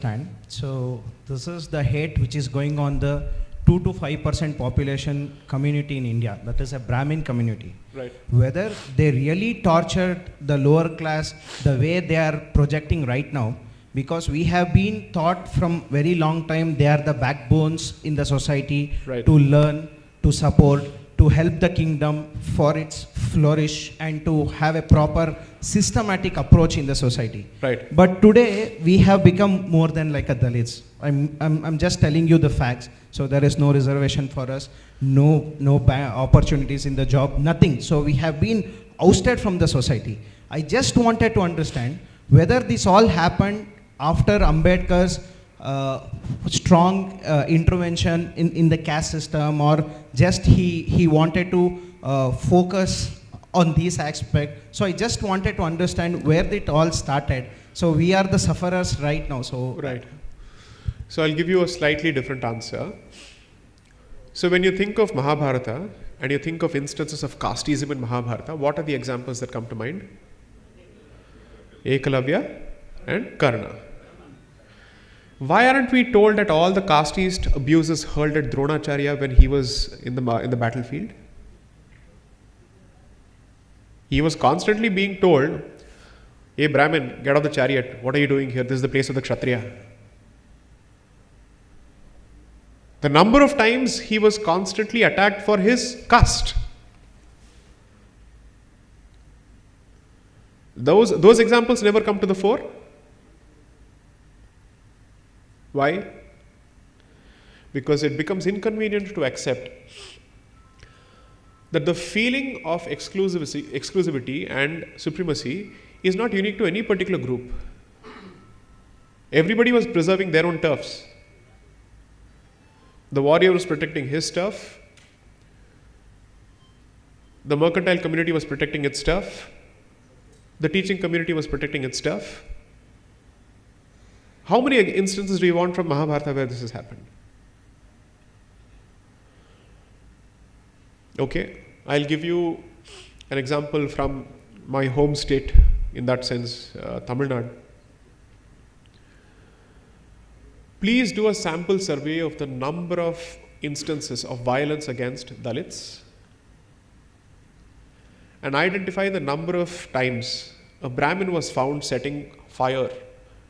Time. So this is the hate which is going on the 2 to 5% population community in India. That is a Brahmin community. Right. Whether they really tortured the lower class the way they are projecting right now, because we have been taught from very long time they are the backbones in the society, Right. to learn, to support, to help the kingdom for its flourish and to have a proper systematic approach in the society. Right. But today we have become more than like a Dalits. I'm just telling you the facts. So there is no reservation for us, no opportunities in the job, nothing. So we have been ousted from the society. I just wanted to understand whether this all happened after Ambedkar's strong intervention in the caste system, or just he wanted to focus on this aspect. So I just wanted to understand where it all started. So we are the sufferers right now. So Right. So I'll give you a slightly different answer. So when you think of Mahabharata and you think of instances of casteism in Mahabharata, what are the examples that come to mind? Ekalavya and Karna. Why aren't we told that all the casteist abuses hurled at Dronacharya when he was in the battlefield? He was constantly being told, "Hey Brahmin, get off the chariot. What are you doing here? This is the place of the Kshatriya." The number of times he was constantly attacked for his caste. Those examples never come to the fore. Why? Because it becomes inconvenient to accept that the feeling of exclusivity and supremacy is not unique to any particular group. Everybody was preserving their own turfs. The warrior was protecting his turf. The mercantile community was protecting its turf. The teaching community was protecting its turf. How many instances do you want from Mahabharata where this has happened? Okay, I'll give you an example from my home state, in that sense, Tamil Nadu. Please do a sample survey of the number of instances of violence against Dalits and identify the number of times a Brahmin was found setting fire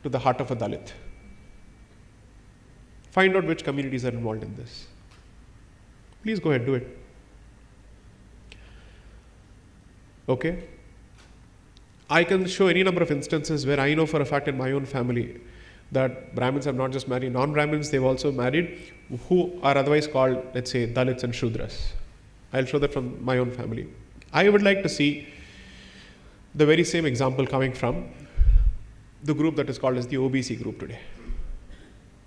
to the hut of a Dalit. Find out which communities are involved in this. Please go ahead, do it. Okay? I can show any number of instances where I know for a fact in my own family that Brahmins have not just married non-Brahmins, they've also married who are otherwise called, let's say, Dalits and Shudras. I'll show that from my own family. I would like to see the very same example coming from the group that is called as the OBC group today.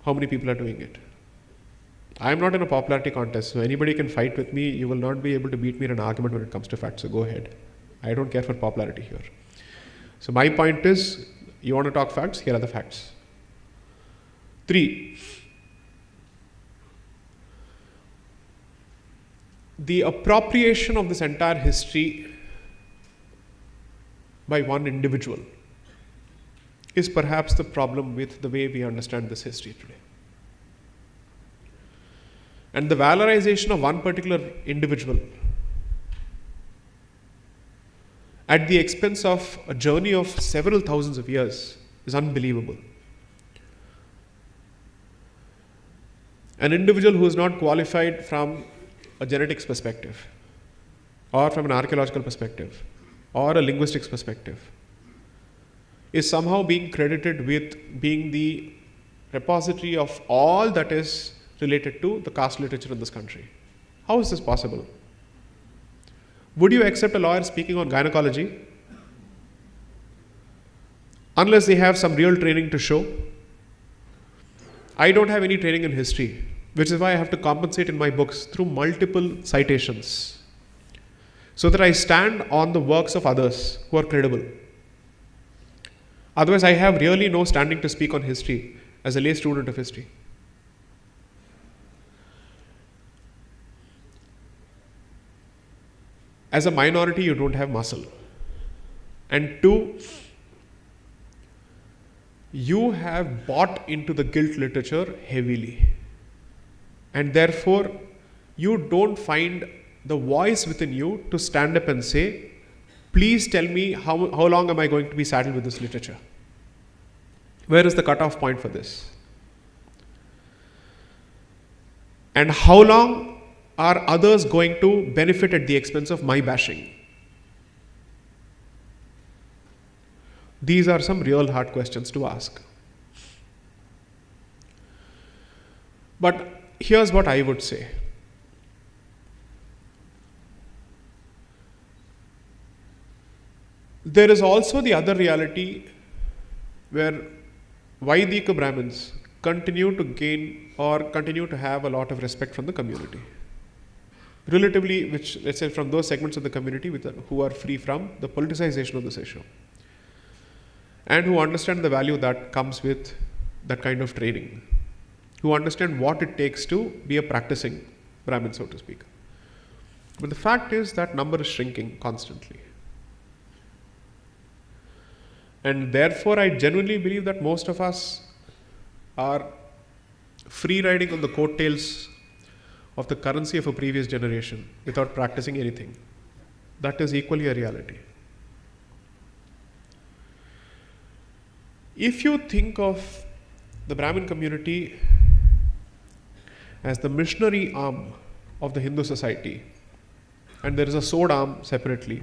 How many people are doing it? I am not in a popularity contest, so anybody can fight with me. You will not be able to beat me in an argument when it comes to facts, so go ahead. I don't care for popularity here. So my point is, you want to talk facts? Here are the facts. 3. The appropriation of this entire history by one individual is perhaps the problem with the way we understand this history today. And the valorization of one particular individual at the expense of a journey of several thousands of years is unbelievable. An individual who is not qualified from a genetics perspective, or from an archaeological perspective, or a linguistics perspective, is somehow being credited with being the repository of all that is related to the caste literature in this country. How is this possible? Would you accept a lawyer speaking on gynecology unless they have some real training to show? I don't have any training in history, which is why I have to compensate in my books through multiple citations, so that I stand on the works of others who are credible. Otherwise, I have really no standing to speak on history as a lay student of history. As a minority, you don't have muscle. And 2, you have bought into the guilt literature heavily. And therefore, you don't find the voice within you to stand up and say, please tell me how long am I going to be saddled with this literature? Where is the cutoff point for this? And how long are others going to benefit at the expense of my bashing? These are some real hard questions to ask. But here's what I would say. There is also the other reality where Vaidika Brahmins continue to gain or continue to have a lot of respect from the community. Relatively, which, let's say, from those segments of the community who are free from the politicization of this issue and who understand the value that comes with that kind of training, who understand what it takes to be a practicing Brahmin, so to speak. But the fact is that number is shrinking constantly. And therefore, I genuinely believe that most of us are free riding on the coattails of the currency of a previous generation without practicing anything. That is equally a reality. If you think of the Brahmin community as the missionary arm of the Hindu society, and there is a sword arm separately,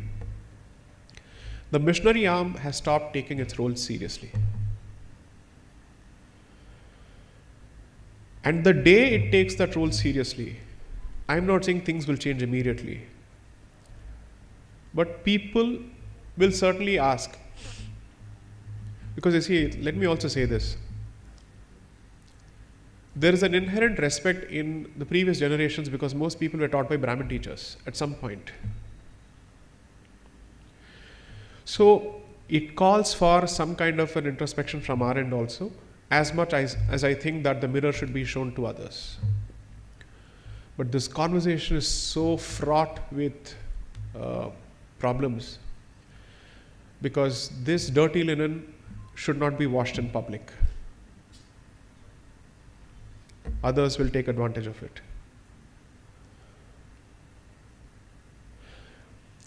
the missionary arm has stopped taking its role seriously. And the day it takes that role seriously, I'm not saying things will change immediately, but people will certainly ask. Because you see, let me also say this. There is an inherent respect in the previous generations because most people were taught by Brahmin teachers at some point. So it calls for some kind of an introspection from our end also, as much as I think that the mirror should be shown to others. But this conversation is so fraught with problems because this dirty linen should not be washed in public. Others will take advantage of it.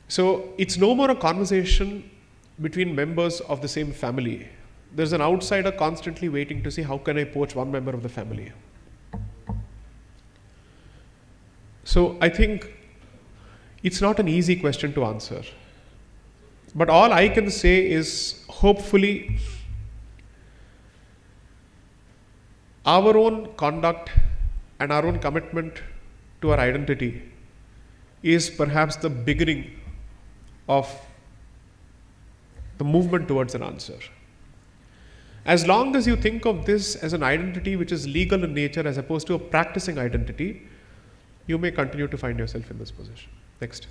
So it's no more a conversation between members of the same family. There's an outsider constantly waiting to see how can I poach one member of the family. So I think it's not an easy question to answer. But all I can say is hopefully our own conduct and our own commitment to our identity is perhaps the beginning of the movement towards an answer. As long as you think of this as an identity which is legal in nature as opposed to a practicing identity, you may continue to find yourself in this position. Next.